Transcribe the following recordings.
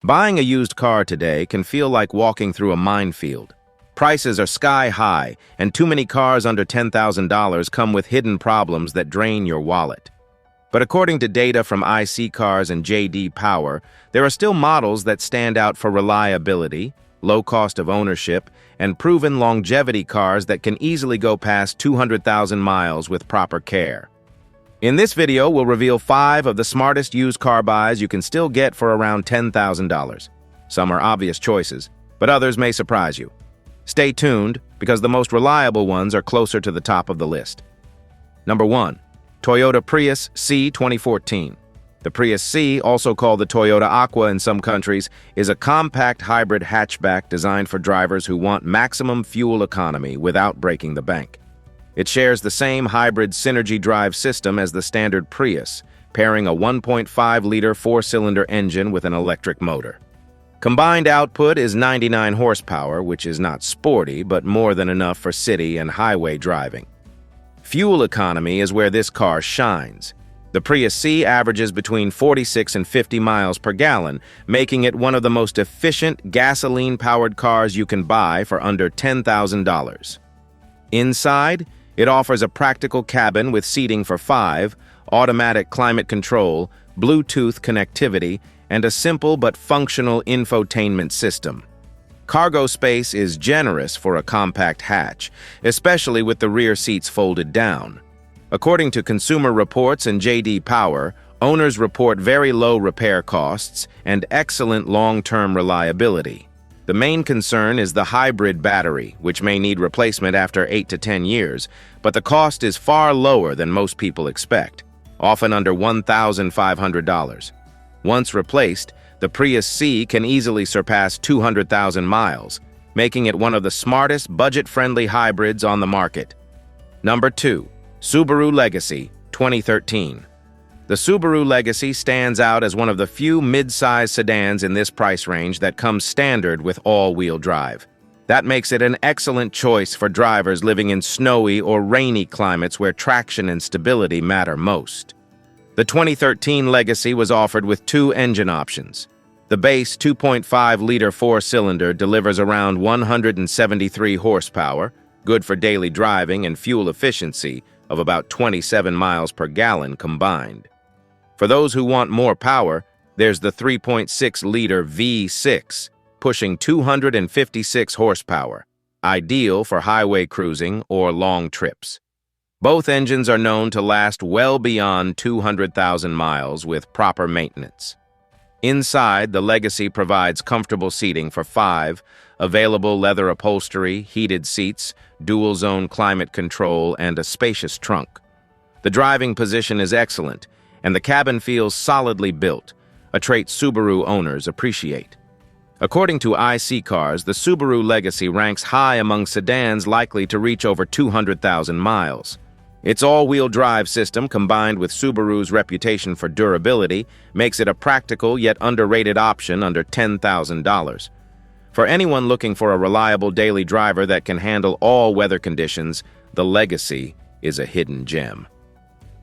Buying a used car today can feel like walking through a minefield. Prices are sky high, and too many cars under $10,000 come with hidden problems that drain your wallet. But according to data from iSeeCars and J.D. Power, there are still models that stand out for reliability, low cost of ownership, and proven longevity cars that can easily go past 200,000 miles with proper care. In this video, we'll reveal 5 of the smartest used car buys you can still get for around $10,000. Some are obvious choices, but others may surprise you. Stay tuned, because the most reliable ones are closer to the top of the list. Number 1. Toyota Prius C 2014. The Prius C, also called the Toyota Aqua in some countries, is a compact hybrid hatchback designed for drivers who want maximum fuel economy without breaking the bank. It shares the same hybrid synergy drive system as the standard Prius, pairing a 1.5-liter 4-cylinder engine with an electric motor. Combined output is 99 horsepower, which is not sporty, but more than enough for city and highway driving. Fuel economy is where this car shines. The Prius C averages between 46 and 50 miles per gallon, making it one of the most efficient gasoline-powered cars you can buy for under $10,000. Inside, it offers a practical cabin with seating for 5, automatic climate control, Bluetooth connectivity, and a simple but functional infotainment system. Cargo space is generous for a compact hatch, especially with the rear seats folded down. According to Consumer Reports and J.D. Power, owners report very low repair costs and excellent long-term reliability. The main concern is the hybrid battery, which may need replacement after 8 to 10 years, but the cost is far lower than most people expect, often under $1,500. Once replaced, the Prius C can easily surpass 200,000 miles, making it one of the smartest, budget-friendly hybrids on the market. Number 2. Subaru Legacy 2013. The Subaru Legacy stands out as one of the few mid-size sedans in this price range that comes standard with all-wheel drive. That makes it an excellent choice for drivers living in snowy or rainy climates where traction and stability matter most. The 2013 Legacy was offered with 2 engine options. The base 2.5-liter 4-cylinder delivers around 173 horsepower, good for daily driving and fuel efficiency of about 27 miles per gallon combined. For those who want more power, there's the 3.6-liter V6, pushing 256 horsepower, ideal for highway cruising or long trips. Both engines are known to last well beyond 200,000 miles with proper maintenance. Inside, the Legacy provides comfortable seating for 5, available leather upholstery, heated seats, dual-zone climate control, and a spacious trunk. The driving position is excellent, and the cabin feels solidly built, a trait Subaru owners appreciate. According to iSeeCars, the Subaru Legacy ranks high among sedans likely to reach over 200,000 miles. Its all-wheel drive system, combined with Subaru's reputation for durability, makes it a practical yet underrated option under $10,000. For anyone looking for a reliable daily driver that can handle all weather conditions, the Legacy is a hidden gem.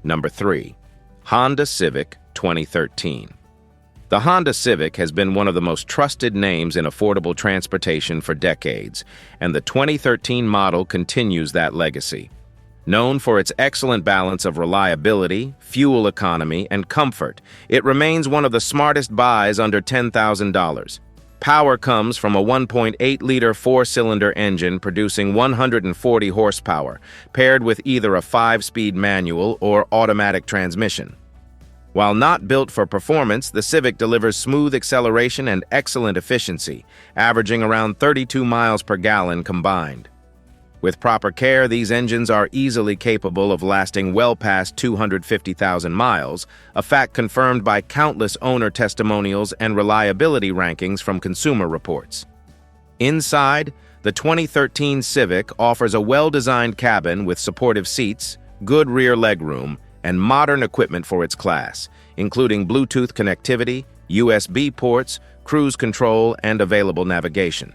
Number 3. Honda Civic 2013. The Honda Civic has been one of the most trusted names in affordable transportation for decades, and the 2013 model continues that legacy. Known for its excellent balance of reliability, fuel economy, and comfort, it remains one of the smartest buys under $10,000. Power comes from a 1.8-liter 4-cylinder engine producing 140 horsepower, paired with either a 5-speed manual or automatic transmission. While not built for performance, the Civic delivers smooth acceleration and excellent efficiency, averaging around 32 miles per gallon combined. With proper care, these engines are easily capable of lasting well past 250,000 miles, a fact confirmed by countless owner testimonials and reliability rankings from Consumer Reports. Inside, the 2013 Civic offers a well-designed cabin with supportive seats, good rear legroom, and modern equipment for its class, including Bluetooth connectivity, USB ports, cruise control, and available navigation.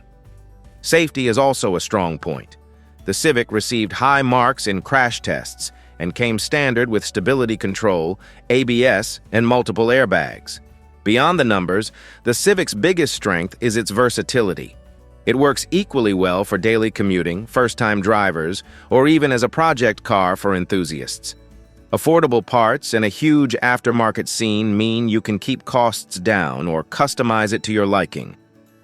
Safety is also a strong point. The Civic received high marks in crash tests and came standard with stability control, ABS, and multiple airbags. Beyond the numbers, the Civic's biggest strength is its versatility. It works equally well for daily commuting, first-time drivers, or even as a project car for enthusiasts. Affordable parts and a huge aftermarket scene mean you can keep costs down or customize it to your liking.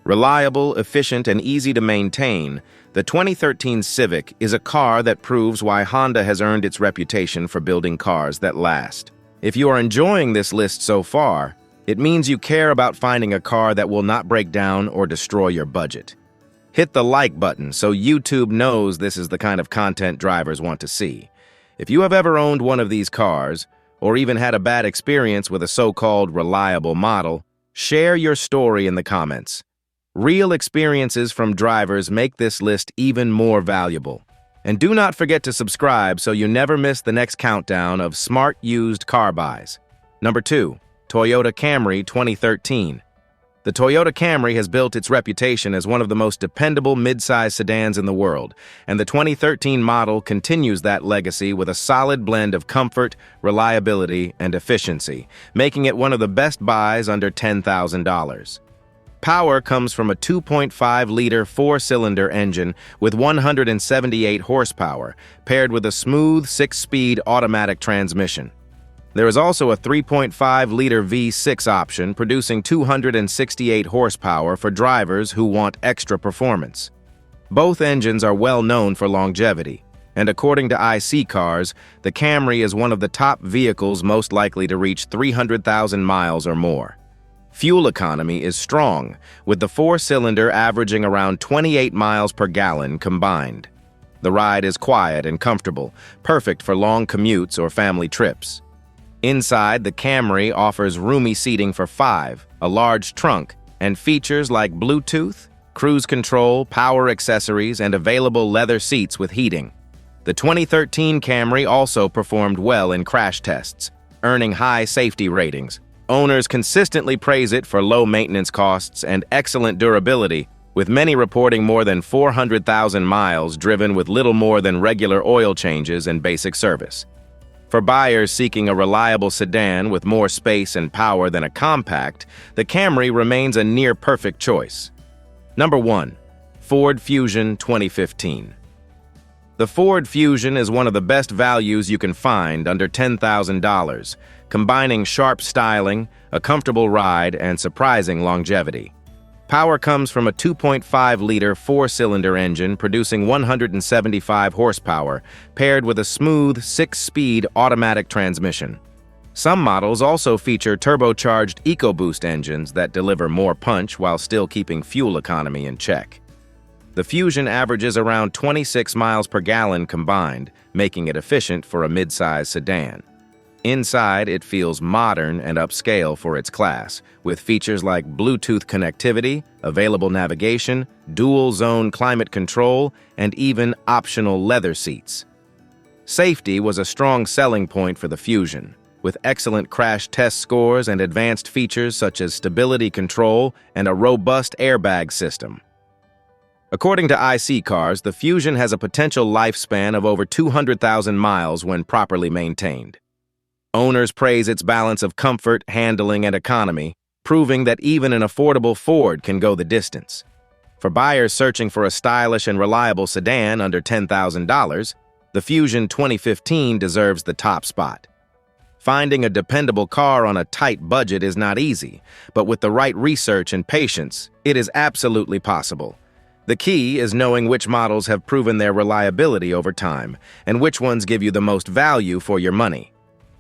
Reliable, efficient, and easy to maintain, the 2013 Civic is a car that proves why Honda has earned its reputation for building cars that last. If you are enjoying this list so far, it means you care about finding a car that will not break down or destroy your budget. Hit the like button so YouTube knows this is the kind of content drivers want to see. If you have ever owned one of these cars, or even had a bad experience with a so-called reliable model, share your story in the comments. Real experiences from drivers make this list even more valuable. And do not forget to subscribe so you never miss the next countdown of smart used car buys. Number 2, Toyota Camry 2013. The Toyota Camry has built its reputation as one of the most dependable mid-size sedans in the world, and the 2013 model continues that legacy with a solid blend of comfort, reliability, and efficiency, making it one of the best buys under $10,000. Power comes from a 2.5-liter four-cylinder engine with 178 horsepower, paired with a smooth 6-speed automatic transmission. There is also a 3.5-liter V6 option producing 268 horsepower for drivers who want extra performance. Both engines are well known for longevity, and according to iSeeCars, the Camry is one of the top vehicles most likely to reach 300,000 miles or more. Fuel economy is strong, with the four-cylinder averaging around 28 miles per gallon combined. The ride is quiet and comfortable, perfect for long commutes or family trips. Inside, the Camry offers roomy seating for 5, a large trunk, and features like Bluetooth, cruise control, power accessories, and available leather seats with heating. The 2013 Camry also performed well in crash tests, earning high safety ratings. Owners consistently praise it for low maintenance costs and excellent durability, with many reporting more than 400,000 miles driven with little more than regular oil changes and basic service. For buyers seeking a reliable sedan with more space and power than a compact, the Camry remains a near-perfect choice. Number 1. Ford Fusion 2015. The Ford Fusion is one of the best values you can find under $10,000, combining sharp styling, a comfortable ride, and surprising longevity. Power comes from a 2.5-liter four-cylinder engine producing 175 horsepower, paired with a smooth 6-speed automatic transmission. Some models also feature turbocharged EcoBoost engines that deliver more punch while still keeping fuel economy in check. The Fusion averages around 26 miles per gallon combined, making it efficient for a mid-size sedan. Inside, it feels modern and upscale for its class, with features like Bluetooth connectivity, available navigation, dual-zone climate control, and even optional leather seats. Safety was a strong selling point for the Fusion, with excellent crash test scores and advanced features such as stability control and a robust airbag system. According to iSeeCars, the Fusion has a potential lifespan of over 200,000 miles when properly maintained. Owners praise its balance of comfort, handling, and economy, proving that even an affordable Ford can go the distance. For buyers searching for a stylish and reliable sedan under $10,000, the Fusion 2015 deserves the top spot. Finding a dependable car on a tight budget is not easy, but with the right research and patience, it is absolutely possible. The key is knowing which models have proven their reliability over time, and which ones give you the most value for your money.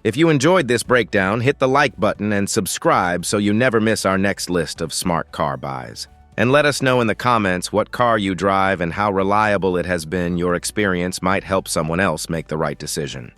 If you enjoyed this breakdown, hit the like button and subscribe so you never miss our next list of smart car buys. And let us know in the comments what car you drive and how reliable it has been. Your experience might help someone else make the right decision.